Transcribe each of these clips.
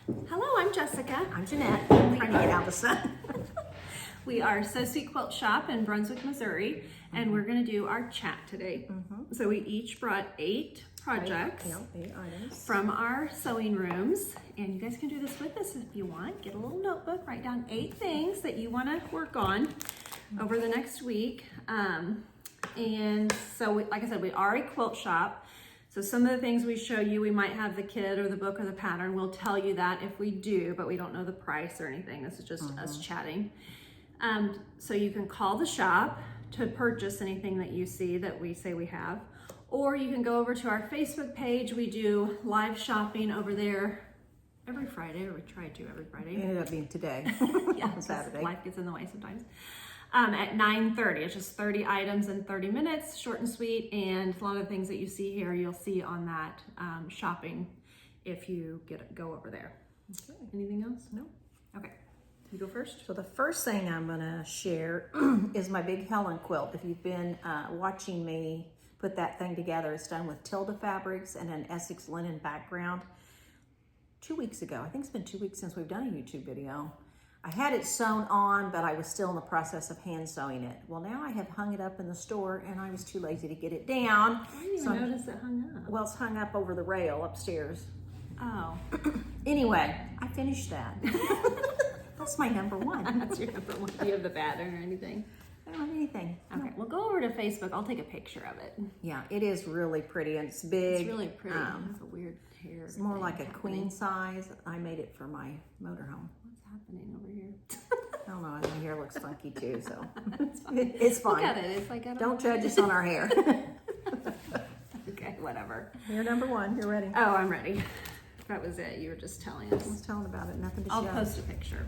Hello, I'm Jessica. I'm Jeanette. I'm trying to get out of the sun. We are So Sweet Quilt Shop in Brunswick, Missouri, and we're going to do our chat today. So we each brought 8 projects 8 items from our sewing rooms, and you guys can do this with us if you want. Get a little notebook, write down 8 things that you want to work on over the next week. And so, like I said, we are a quilt shop. So some of the things we show you, we might have the kit or the book or the pattern. We'll tell you that if we do, but we don't know the price or anything. This is just us chatting. So you can call the shop to purchase anything that you see that we say we have, or you can go over to our Facebook page. We do live shopping over there every Friday, or we try to every Friday. It ended up being today. Yeah, Saturday. Life gets in the way sometimes. At 9:30, it's just 30 items in 30 minutes, short and sweet, and a lot of the things that you see here, you'll see on that shopping if you go over there. Okay. Anything else? No. Okay. You go first. So the first thing I'm going to share is my big Helen quilt. If you've been watching me put that thing together, it's done with Tilda fabrics and an Essex linen background. 2 weeks ago, I think it's been 2 weeks since we've done a YouTube video. I had it sewn on, but I was still in the process of hand sewing it. Well, now I have hung it up in the store, and I was too lazy to get it down. I didn't even notice it hung up. Well, it's hung up over the rail upstairs. Oh. Anyway, I finished that. That's my number one. That's your number one. Do you have the pattern or anything? I don't have anything. Okay, we'll go over to Facebook. I'll take a picture of it. Yeah, it is really pretty, and it's big. It's really pretty. It has a weird hair. It's more like a queen size. I made it for my motorhome. What's happening over here? I don't know. My hair looks funky too, so It's fine. it's fine. Look at it. It's like, I Don't judge us on our hair. Okay, whatever. You're number one. You're ready. Oh, I'm ready. That was it. You were just telling us. I was telling about it. Nothing to I'll show. post a picture.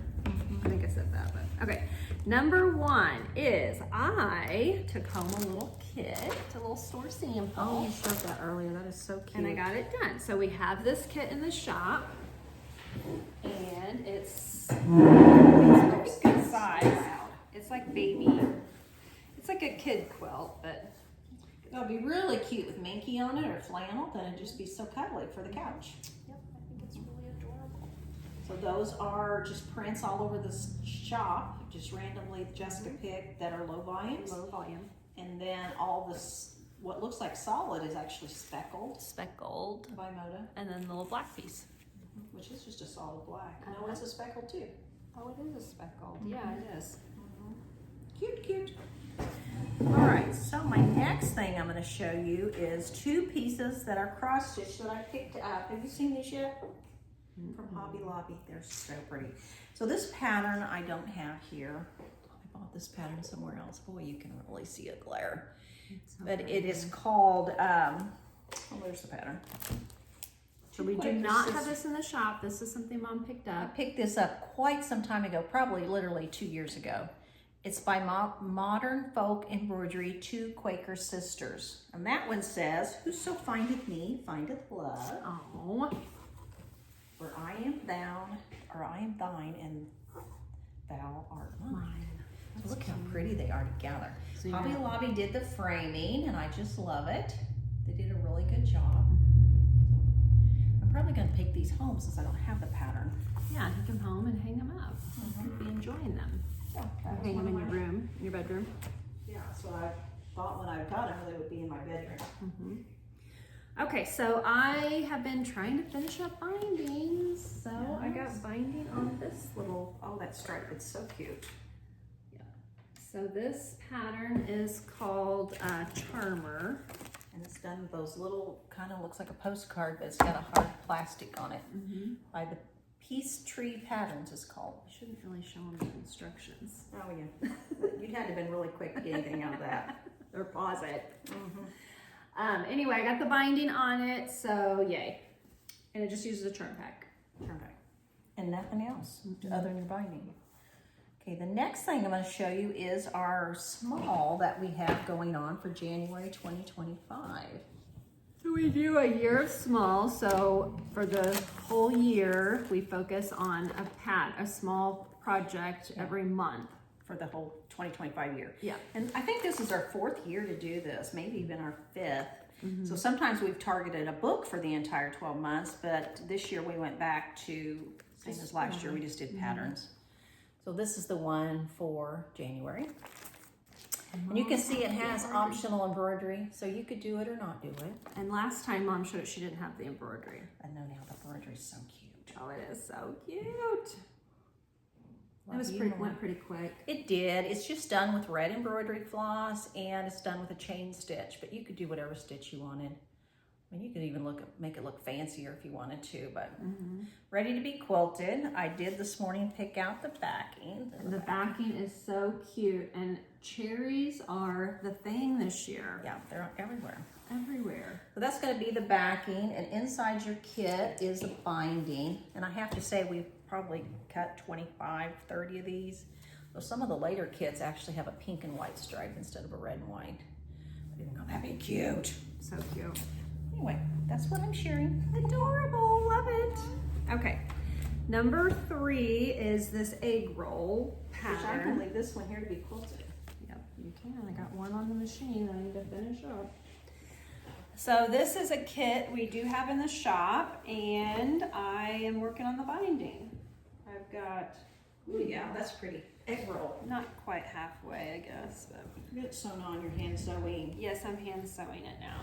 I think I said that, but okay. Number 1 is I took home a little kit, a little store sample. Oh, you showed that earlier. That is so cute. And I got it done. So we have this kit in the shop, and it's good size. It's like baby. It's like a kid quilt, but That would be really cute with minky on it or flannel. Then it'd just be so cuddly for the couch. yep, I think it's really adorable. So those are just prints all over the shop, just randomly Jessica picked that are low volumes. Low volume. And then all this, what looks like solid is actually speckled Speckled. by Moda, And then the little black piece. which is just a solid black. No, it's a speckled too. Oh, it is a speckled. Yeah, it is. Cute, cute. All right, so my next thing I'm going to show you is 2 pieces that are cross stitched that I picked up. Have you seen these yet? From Hobby Lobby. They're so pretty. So this pattern I don't have here. I bought this pattern somewhere else. Boy, you can really see a glare. But it is called, oh, there's the pattern. So we do not have this in the shop. This is something Mom picked I up. picked this up quite some time ago, probably literally 2 years ago. It's by Modern Folk Embroidery, 2 Quaker Sisters. And that one says, "Whoso findeth me, findeth love. Oh. For I am thine, and thou art mine." So look how pretty they are together. So Hobby yeah. Lobby did the framing, and I just love it. They did a really good job. I'm probably going to take these home since I don't have the pattern. Yeah, take them home and hang them up. You'll be enjoying them. Yeah, that was Hang one them of in my- your room, in your bedroom. Yeah, so I thought when I got them, they would be in my bedroom. Okay, so I have been trying to finish up bindings. So I got binding on this little, Oh, that stripe, it's so cute. yeah. So this pattern is called Charmer. And it's done with those little, kind of looks like a postcard, but it's got a hard plastic on it. By the Peace Tree Patterns is called. I shouldn't really show them the instructions. Oh yeah, you'd had to have been really quick to get anything out of that. Or pause it. Anyway, I got the binding on it, so yay. And it just uses a churn pack. And nothing else other than your binding. Okay, the next thing I'm going to show you is our small that we have going on for January 2025. So we do a year of small. So for the whole year, we focus on a small project every month. For the whole 2025 year. Yeah. And I think this is our 4th year to do this, maybe even our 5th. So sometimes we've targeted a book for the entire 12 months, but this year we went back to Same as last year, we just did patterns. So this is the one for January. And you can see it has optional embroidery, so you could do it or not do it. And last time Mom showed it, she didn't have the embroidery. I know now the embroidery is so cute. Oh, it is so cute. It went pretty quick. It did. It's just done with red embroidery floss, and it's done with a chain stitch, but you could do whatever stitch you wanted. I mean, you could even make it look fancier if you wanted to, but ready to be quilted. I did this morning pick out the backing. And the backing is so cute, and cherries are the thing this year. Yeah, they're everywhere. Everywhere. So that's going to be the backing, and inside your kit is a binding. And I have to say, we've probably cut 25, 30 of these. So some of the later kits actually have a pink and white stripe instead of a red and white. I didn't know that'd be cute. So cute. Anyway, that's what I'm sharing. Adorable, love it. Okay, number 3 is this egg roll I'm pattern. going to leave this one here to be quilted. Yep, you can. I got one on the machine I need to finish up. So this is a kit we do have in the shop, and I am working on the binding. I've got, Ooh, yeah, that's pretty. Egg roll. not quite halfway, I guess, but You get sewn on your hand sewing. yes, I'm hand sewing it now.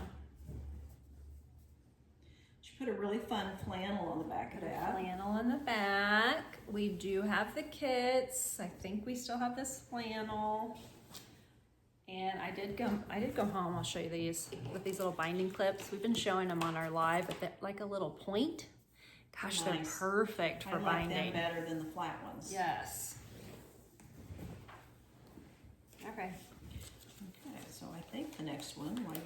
She put a really fun flannel on the back of that. Flannel on the back. We do have the kits. I think we still have this flannel. And I did go home. I'll show you these with these little binding clips. We've been showing them on our live, but they're like a little point. Gosh, they're Nice. perfect for I like binding. them better than the flat ones. Yes. Okay. Okay, so I think the next one, while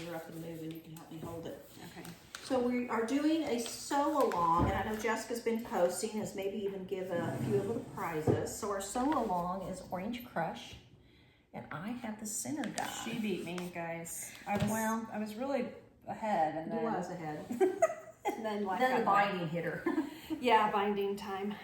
you're up and moving, you can help me hold it. Okay. So we are doing a sew along, and I know Jessica's been posting, has maybe even given a few of the prizes. So our sew along is Orange Crush, and I have the center die. She beat me, guys. I was really ahead, and then You was ahead. and then like Then the binding hit her. yeah, binding time.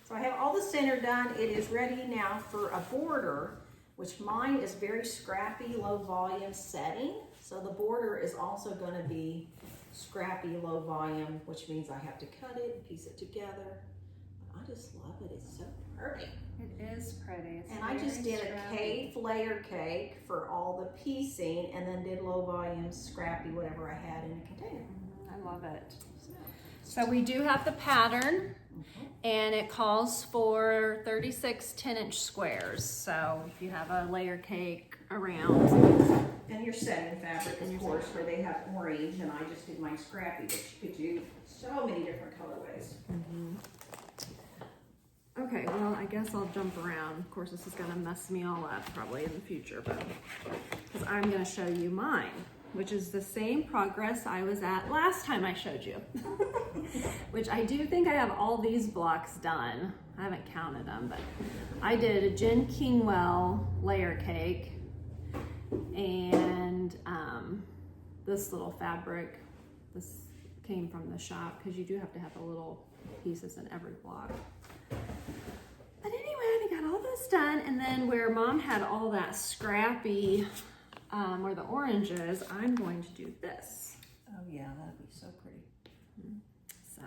So I have all the center done. It is ready now for a border, which mine is very scrappy, low volume setting. So the border is also going to be scrappy, low volume, which means I have to cut it and piece it together. I just love it. It's so pretty. It is pretty. It's And I just very did a scrappy. cave layer cake for all the piecing, and then did low volume, scrappy, whatever I had in a container. I love it. So we do have the pattern, and it calls for 36 10-inch squares. So if you have a layer cake around, And your setting fabric, of course, where they have orange, and I just did mine scrappy, but you could do so many different colorways. okay, well, I guess I'll jump around. Of course, this is gonna mess me all up probably in the future, but because I'm gonna show you mine, which is the same progress I was at last time I showed you. Which I do think I have all these blocks done. I haven't counted them, but I did a Jen Kingwell layer cake, and this little fabric, this came from the shop, because you do have to have the little pieces in every block. But anyway, I got all this done, and then where Mom had all that scrappy, where the orange is, I'm going to do this. Oh yeah, that'd be so pretty. So,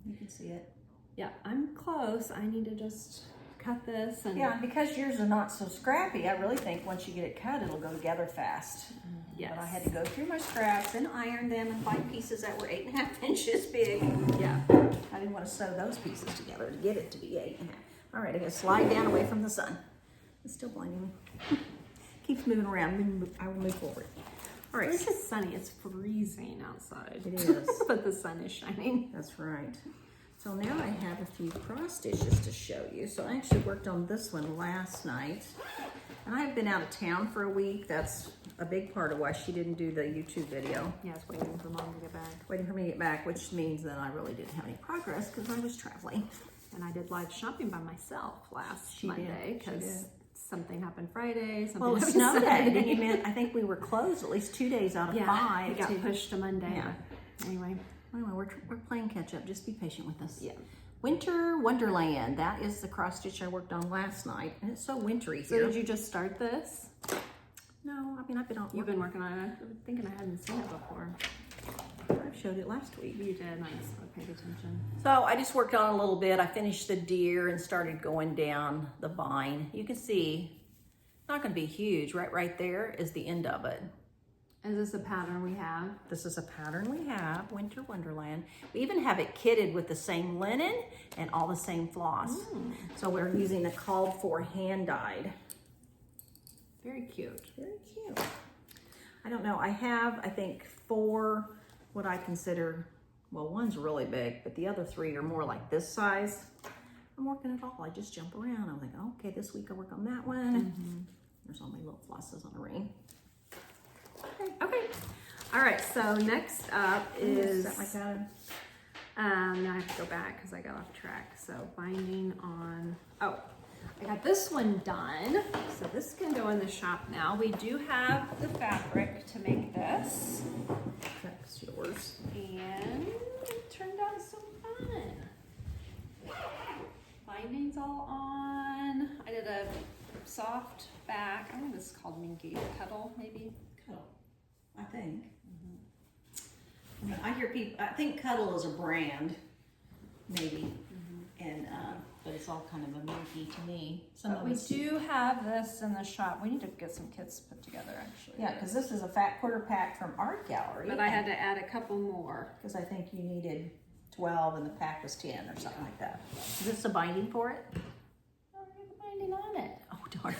You can see it. yeah, I'm close. I need to just cut this. And Yeah, and because yours are not so scrappy, I really think once you get it cut, it'll go together fast. yes. But I had to go through my scraps and iron them and find pieces that were 8.5 inches big. Yeah. I didn't want to sew those pieces together to get it to be 8.5. All right, I gotta slide down away from the sun. It's still blinding me. Keeps moving around. I will move forward. All right. This is sunny. It's freezing outside. It is. But the sun is shining. That's right. So now I have a few cross stitches to show you. So I actually worked on this one last night. And I've been out of town for a week. That's a big part of why she didn't do the YouTube video. Yeah, it's waiting for Mom to get back. Waiting for me to get back, which means that I really didn't have any progress because I was traveling. And I did live shopping by myself last She did. Monday, She because did. something happened Friday. Something Well, it happened snowed day. Saturday. Didn't you? I think we were closed at least 2 days out of Yeah, 5. it got to- pushed to Monday. Yeah. But anyway, Anyway, we're playing catch up. Just be patient with us. yeah. Winter Wonderland. That is the cross stitch I worked on last night, and it's so wintry So here. did you just start this? No, I mean I've been on. You've been working on it. I'm thinking I hadn't seen it before. I've showed it last week. You did, I just paid attention. So I just worked on it a little bit. I finished the deer and started going down the vine. You can see, not gonna be huge. Right there is the end of it. Is this a pattern we have? This is a pattern we have, Winter Wonderland. We even have it kitted with the same linen and all the same floss. So we're using the called for hand dyed. Very cute. Very cute. I don't know, I have, I think 4, what I consider, well, one's really big, but the other 3 are more like this size. I'm working it all, I just jump around. I'm like, okay, this week I work on that one. There's all my little flosses on the ring. Okay. All right, so next up is, that like that? now I have to go back because I got off track. So binding on, oh, I got this one done. So this can go in the shop now. We do have the fabric to make this. That's yours. And it turned out so fun. Binding's all on. I did a soft back. I think this is called Minky Cuddle, maybe. Cuddle, I think. I mean, I hear people, I think Cuddle is a brand, maybe. And, but it's all kind of a minky to me. But we do have this in the shop. We need to get some kits put together, actually. Yeah, because this is a fat quarter pack from Art Gallery. But I had to add a couple more. Because I think you needed 12 and the pack was 10 or something like that. Is this a binding for it? Oh, I have binding on it. Oh, darn.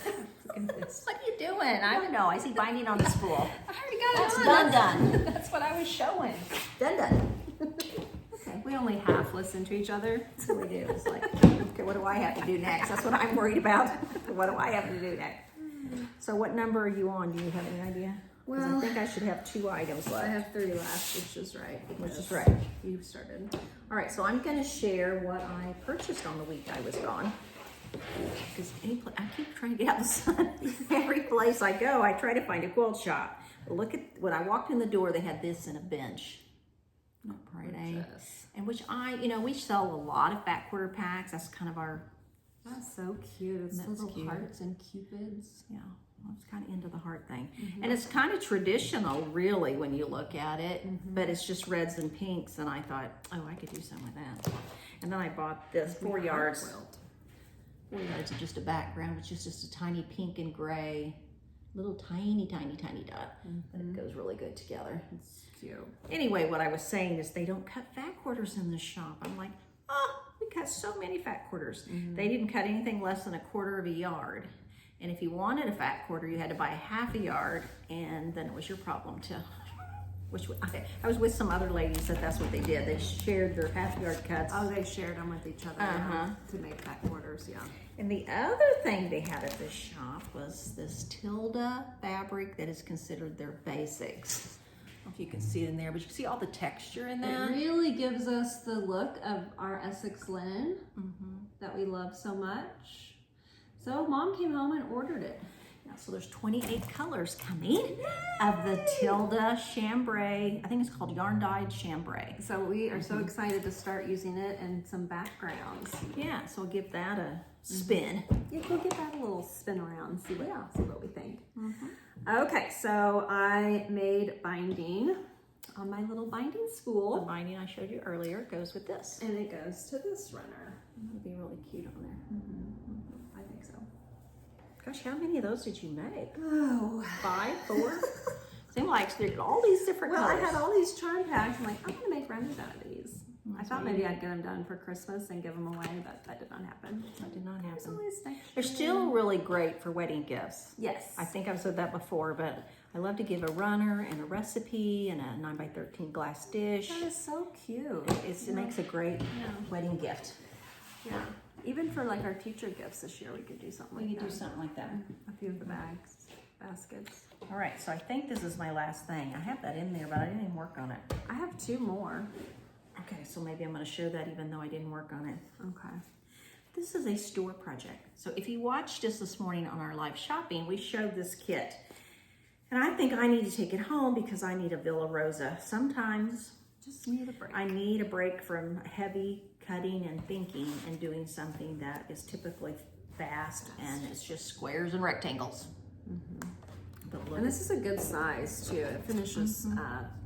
Goodness. What are you doing? I don't know. I see binding on the spool. I already got That's it on. done. That's what I was showing. Done. Okay. We only half listen to each other. That's what we do. It's like, okay, what do I have to do next? That's what I'm worried about. What do I have to do next? So what number are you on? Do you have any idea? Because I think I should have 2 items left. I have 3 left, which is right. Which is right. You started. All right, so I'm going to share what I purchased on the week I was gone. Because I keep trying to get out of the sun. Every place I go, I try to find a quilt shop. But look at, when I walked in the door, they had this in a bench. Not pretty. Gorgeous. And which we sell a lot of fat quarter packs. That's kind of our, That's so cute. It's That's little cute. hearts and cupids. yeah, I was kind of into the heart thing. And it's kind of traditional, really, when you look at it. But it's just reds and pinks. And I thought, oh, I could do something with that. And then I bought this 4 yards. Quilt. 4 yards of just a background, which is just a tiny pink and gray, little tiny dot. But it goes really good together. It's cute. Anyway, what I was saying is they don't cut fat quarters in the shop. I'm like, oh, we cut so many fat quarters. They didn't cut anything less than 1/4 of a yard. And if you wanted a fat quarter, you had to buy 1/2 a yard, and then it was your problem to, I was with some other ladies that's what they did. They shared their 1/2 yard cuts. Oh, they shared them with each other to make fat quarters, yeah. And the other thing they had at this shop was this Tilda fabric that is considered their basics. I don't know if you can see it in there, but you can see all the texture in that. It really gives us the look of our Essex linen that we love so much. So Mom came home and ordered it. Yeah, so there's 28 colors coming of the Tilda chambray. I think it's called yarn dyed chambray. So we are so excited to start using it in some backgrounds. Yeah, so we'll give that a spin. Yeah, we'll give that a little spin around, see what we think. Okay, so I made binding on my little binding The spool, binding I showed you earlier goes with this. and it goes to this runner. That'll be really cute on there. I think so. Gosh, how many of those did you make? Oh. 5, 4? Seemed like there's all these different Well, I colors. had all these charm packs. I'm like, I'm gonna make runners out of these. I thought maybe I'd get them done for Christmas and give them away, but that did not happen. That did not There's happen. always next They're year. still really great for wedding gifts. Yes. I think I've said that before, but I love to give a runner and a recipe and a 9x13 glass dish. That is so cute. It makes a great wedding gift. Yeah. Even for like our teacher gifts this year, we could do something We like could that. do something like that. A few of the baskets. All right, so I think this is my last thing. I have that in there, but I didn't even work on it. I have 2 more. Okay, so maybe I'm going to show that even though I didn't work on it. Okay. This is a store project. So if you watched us this morning on our live shopping, we showed this kit. And I think I need to take it home because I need a Villa Rosa. Sometimes Just need a break. I need a break from heavy cutting and thinking and doing something that is typically fast and it's just squares and rectangles. But look, And this is a good size too. It finishes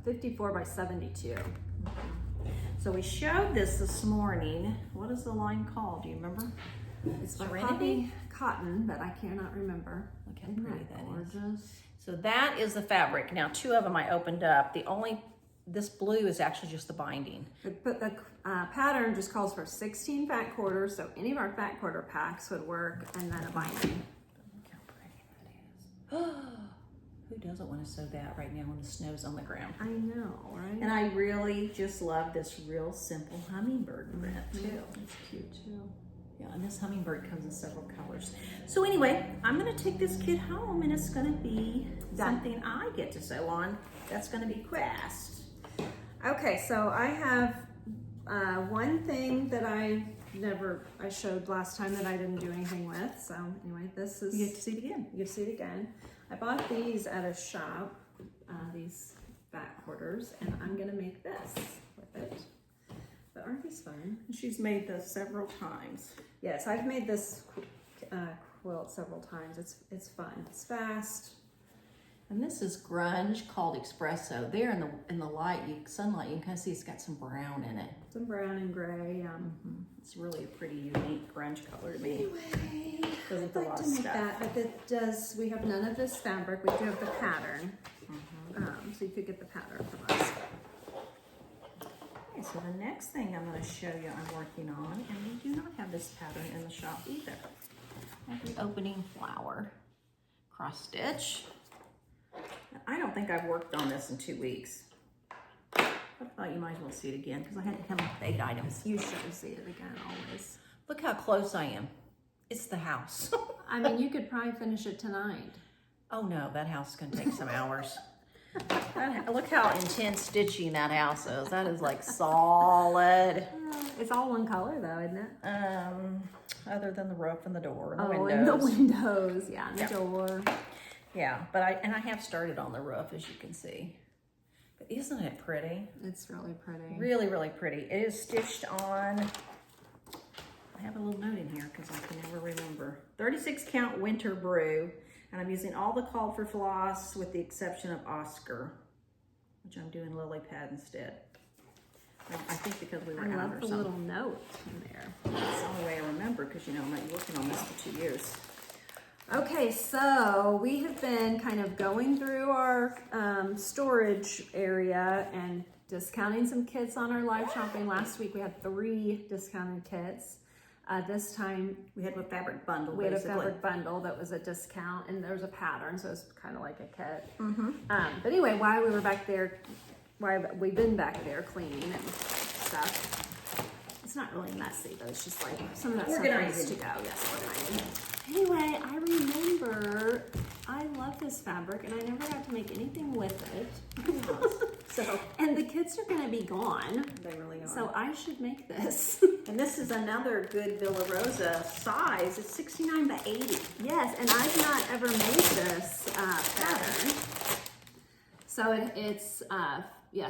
54 by 72. so we showed this morning. What is the line called? Do you remember? It's by Serenity? Cotton, but I cannot remember. Look how Isn't pretty that that is. gorgeous? So that is the fabric. Now 2 of them I opened up. This blue is actually just the binding. But the pattern just calls for 16 fat quarters, so any of our fat quarter packs would work, and then a binding. Look how pretty that is. Who doesn't want to sew that right now when the snow's on the ground? I know, right? And I really just love this real simple hummingbird print too. It's cute too. Yeah, and this hummingbird comes in several colors. So anyway, I'm gonna take this kit home and it's gonna be something I get to sew on. That's gonna be fast. Okay, so I have one thing that I showed last time that I didn't do anything with. So anyway, this is, You get to see it again. you can see it again. I bought these at a shop, these fat quarters, and I'm gonna make this with it. But aren't these fun? She's made this several times. Yes, I've made this quilt several times. It's fun. It's fast. And this is grunge called espresso. There in the light, sunlight, you can kind of see it's got some brown in it. Some brown and gray. It's really a pretty unique grunge color to me. Anyway, Doesn't I'd like to make that, but it does. We have none of this fabric. We do have the pattern. So you could get the pattern from us. Okay, so the next thing I'm going to show you I'm working on, and we do not have this pattern in the shop either. I have the opening flower cross stitch. Now, I don't think I've worked on this in 2 weeks. But I thought you might as well see it again because I had to come with 8 items. You should see it again always. Look how close I am. It's the house. I mean, you could probably finish it tonight. Oh no, that house is going to take some hours. Look how intense stitching that house is. That is like solid. It's all one color though, isn't it? Other than the roof and the door and the Oh, windows. and the windows, yeah, and the Yeah. door. Yeah, but I have started on the roof, as you can see. But isn't it pretty? It's really pretty. Really, really pretty. It is stitched on, I have a little note in here because I can never remember. 36 count winter brew. And I'm using all the called for floss with the exception of Oscar, which I'm doing lily pad instead. I think because we were I out love or the something. little note in there. That's the only way I remember because, you know, I'm not working on this for 2 years. Okay, so we have been kind of going through our storage area and discounting some kits on our live shopping. Last week we had 3 discounted kits. This time We had a fabric bundle, we had a basically. fabric bundle that was a discount, and there's a pattern, so it's kind of like a kit. But anyway, while we were back there, we've been back there cleaning and stuff. It's not really messy, but it's just like some of that stuff needs to go. Yes, organizing. Anyway, I remember I love this fabric, and I never got to make anything with it. So And the kits are going to be gone, they really are. so I should make this. And this is another good Villa Rosa size. It's 69 by 80. Yes, and I've not ever made this pattern. So it's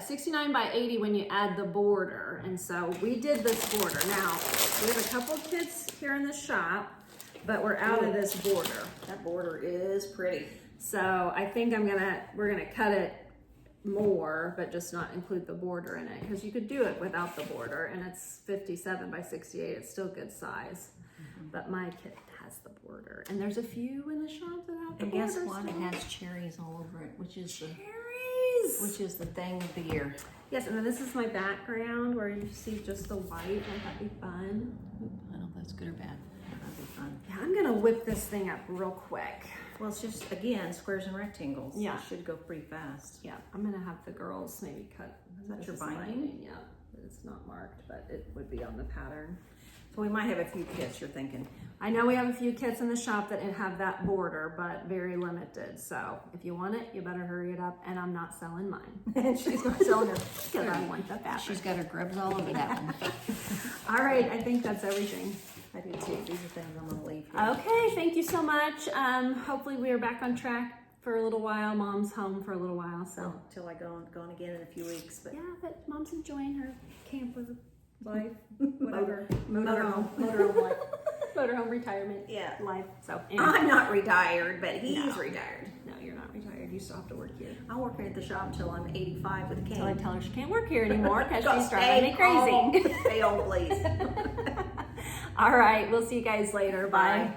69 by 80 when you add the border. And so we did this border. Now, we have a couple kits here in the shop, but we're out of this border. That border is pretty. So I think we're gonna cut it more, but just not include the border in it, because you could do it without the border, and it's 57 by 68. It's still good size, but my kit has the border, and there's a few in the shop that have the And border. guess what? It still. has cherries all over it, which is Cherries. the thing of the year. Yes, and then this is my background where you see just the white. Won't that be fun? I don't know if that's good or bad. That'd be fun. Yeah, I'm gonna whip this thing up real quick. Well, it's just, again, squares and rectangles. Yeah. It should go pretty fast. Yeah, I'm gonna have the girls maybe cut. Is that this your is binding? Yeah, it's not marked, but it would be on the pattern. So we might have a few kits, you're thinking. I know we have a few kits in the shop that have that border, but very limited. So if you want it, you better hurry it up. And I'm not selling mine. And she's not selling her. Because I want the fabric. She's got her grubs all over that one. All right, I think that's everything. I do too. These are things I'm going to leave here. Okay, thank you so much. Hopefully we are back on track for a little while. Mom's home for a little while, so. Until I go on again in a few weeks. But Yeah, but Mom's enjoying her camper life, whatever. Motorhome. Motorhome life. Motorhome retirement Yeah. life. So anyway. I'm not retired, but he's No. retired. No, you're not retired. you still have to work here? I work here at the shop till I'm 85 with a cane. Until I tell her she can't work here anymore because Go she's driving me crazy. Stay home, please. All right, we'll see you guys later. Bye. Bye.